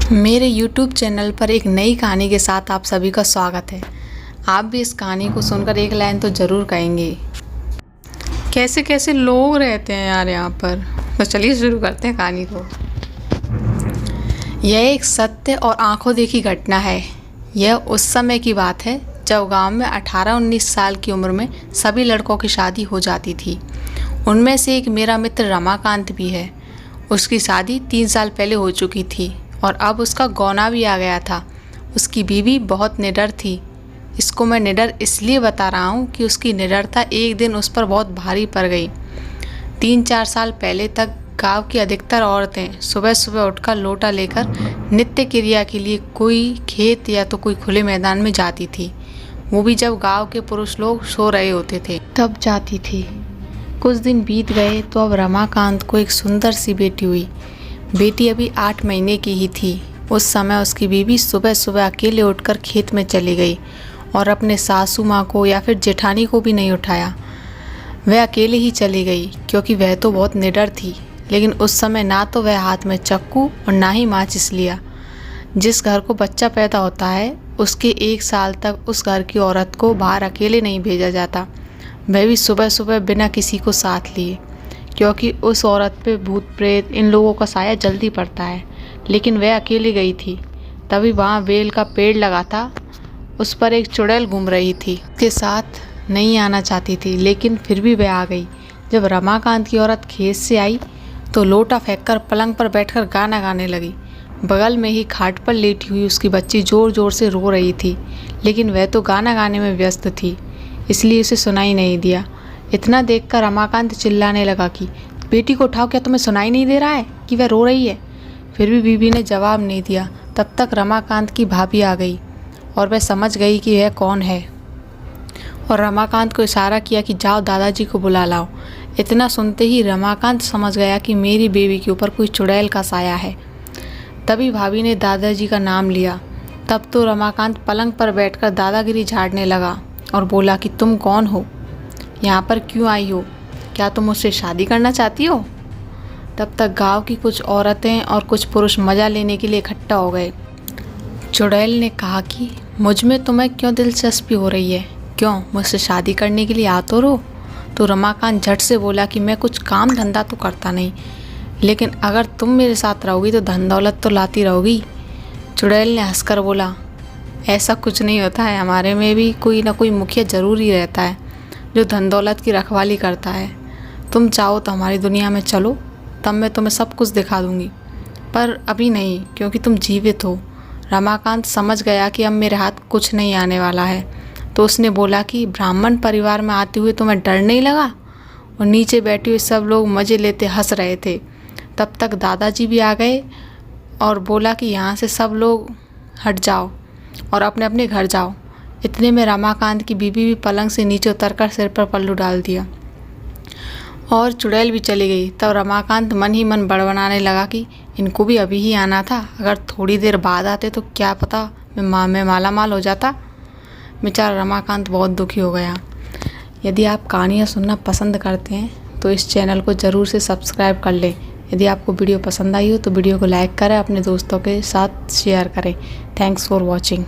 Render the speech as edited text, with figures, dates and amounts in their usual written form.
मेरे YouTube channel पर एक नई कहानी के साथ आप सभी का स्वागत है। आप भी इस कहानी को सुनकर एक लाइन तो ज़रूर कहेंगे। कैसे कैसे लोग रहते हैं यार यहाँ पर। तो चलिए शुरू करते हैं कहानी को। यह एक सत्य और आंखों देखी घटना है। यह उस समय की बात है जब गांव में 18-19 साल की उम्र में सभी लड़कों की शादी हो जाती थी। उनमें से एक मेरा मित्र रमाकांत भी है। उसकी शादी 3 साल पहले हो चुकी थी और अब उसका गौना भी आ गया था। उसकी बीवी बहुत निडर थी। इसको मैं निडर इसलिए बता रहा हूँ कि उसकी निडरता एक दिन उस पर बहुत भारी पड़ गई। 3-4 साल पहले तक गांव की अधिकतर औरतें सुबह सुबह उठकर लोटा लेकर नित्य क्रिया के लिए कोई खेत या तो कोई खुले मैदान में जाती थी। वो भी जब गांव के पुरुष लोग सो रहे होते थे तब जाती थी। कुछ दिन बीत गए तो अब रमाकांत को एक सुंदर सी बेटी हुई। बेटी अभी 8 महीने की ही थी। उस समय उसकी बीवी सुबह सुबह अकेले उठकर खेत में चली गई और अपने सासू माँ को या फिर जेठानी को भी नहीं उठाया। वह अकेले ही चली गई क्योंकि वह तो बहुत निडर थी। लेकिन उस समय ना तो वह हाथ में चक्कू और ना ही माचिस लिया। जिस घर को बच्चा पैदा होता है उसके 1 साल तक उस घर की औरत को बाहर अकेले नहीं भेजा जाता, वह भी सुबह सुबह बिना किसी को साथ लिए, क्योंकि उस औरत पे भूत प्रेत इन लोगों का साया जल्दी पड़ता है। लेकिन वह अकेली गई थी। तभी वहाँ बेल का पेड़ लगा था, उस पर एक चुड़ैल घूम रही थी। उसके साथ नहीं आना चाहती थी लेकिन फिर भी वह आ गई। जब रमाकांत की औरत खेत से आई तो लोटा फेंककर पलंग पर बैठकर गाना गाने लगी। बगल में ही खाट पर लेटी हुई उसकी बच्ची ज़ोर ज़ोर से रो रही थी, लेकिन वह तो गाना गाने में व्यस्त थी, इसलिए उसे सुनाई नहीं दिया। इतना देखकर रमाकांत चिल्लाने लगा कि बेटी को उठाओ, क्या तुम्हें सुनाई नहीं दे रहा है कि वह रो रही है। फिर भी बीवी ने जवाब नहीं दिया। तब तक रमाकांत की भाभी आ गई और वह समझ गई कि यह कौन है और रमाकांत को इशारा किया कि जाओ दादाजी को बुला लाओ। इतना सुनते ही रमाकांत समझ गया कि मेरी बेबी के ऊपर कोई चुड़ैल का साया है। तभी भाभी ने दादाजी का नाम लिया। तब तो रमाकांत पलंग पर बैठकर दादागिरी झाड़ने लगा और बोला कि तुम कौन हो, यहाँ पर क्यों आई हो, क्या तुम मुझसे शादी करना चाहती हो। तब तक गांव की कुछ औरतें और कुछ पुरुष मज़ा लेने के लिए इकट्ठा हो गए। चुड़ैल ने कहा कि मुझ में तुम्हें क्यों दिलचस्पी हो रही है, क्यों मुझसे शादी करने के लिए आ तो रो। तो रमाकांत झट से बोला कि मैं कुछ काम धंधा तो करता नहीं, लेकिन अगर तुम मेरे साथ रहोगी तो धन दौलत तो लाती रहोगी। चुड़ैल ने हंसकर बोला, ऐसा कुछ नहीं होता है, हमारे में भी कोई ना कोई मुखिया ज़रूर ही रहता है जो धन दौलत की रखवाली करता है। तुम चाहो तो हमारी दुनिया में चलो, तब मैं तुम्हें सब कुछ दिखा दूंगी, पर अभी नहीं क्योंकि तुम जीवित हो। रमाकांत समझ गया कि अब मेरे हाथ कुछ नहीं आने वाला है, तो उसने बोला कि ब्राह्मण परिवार में आते हुए तुम्हें डर नहीं लगा। और नीचे बैठे हुए सब लोग मज़े लेते हंस रहे थे। तब तक दादाजी भी आ गए और बोला कि यहाँ से सब लोग हट जाओ और अपने अपने घर जाओ। इतने में रमाकांत की बीवी भी पलंग से नीचे उतरकर सिर पर पल्लू डाल दिया और चुड़ैल भी चली गई। तब रमाकांत मन ही मन बड़बड़ाने लगा कि इनको भी अभी ही आना था, अगर थोड़ी देर बाद आते तो क्या पता मैं माला माल हो जाता। बेचारा रमाकांत बहुत दुखी हो गया। यदि आप कहानियाँ सुनना पसंद करते हैं तो इस चैनल को ज़रूर से सब्सक्राइब कर लें। यदि आपको वीडियो पसंद आई हो तो वीडियो को लाइक करें, अपने दोस्तों के साथ शेयर करें। Thanks for watching.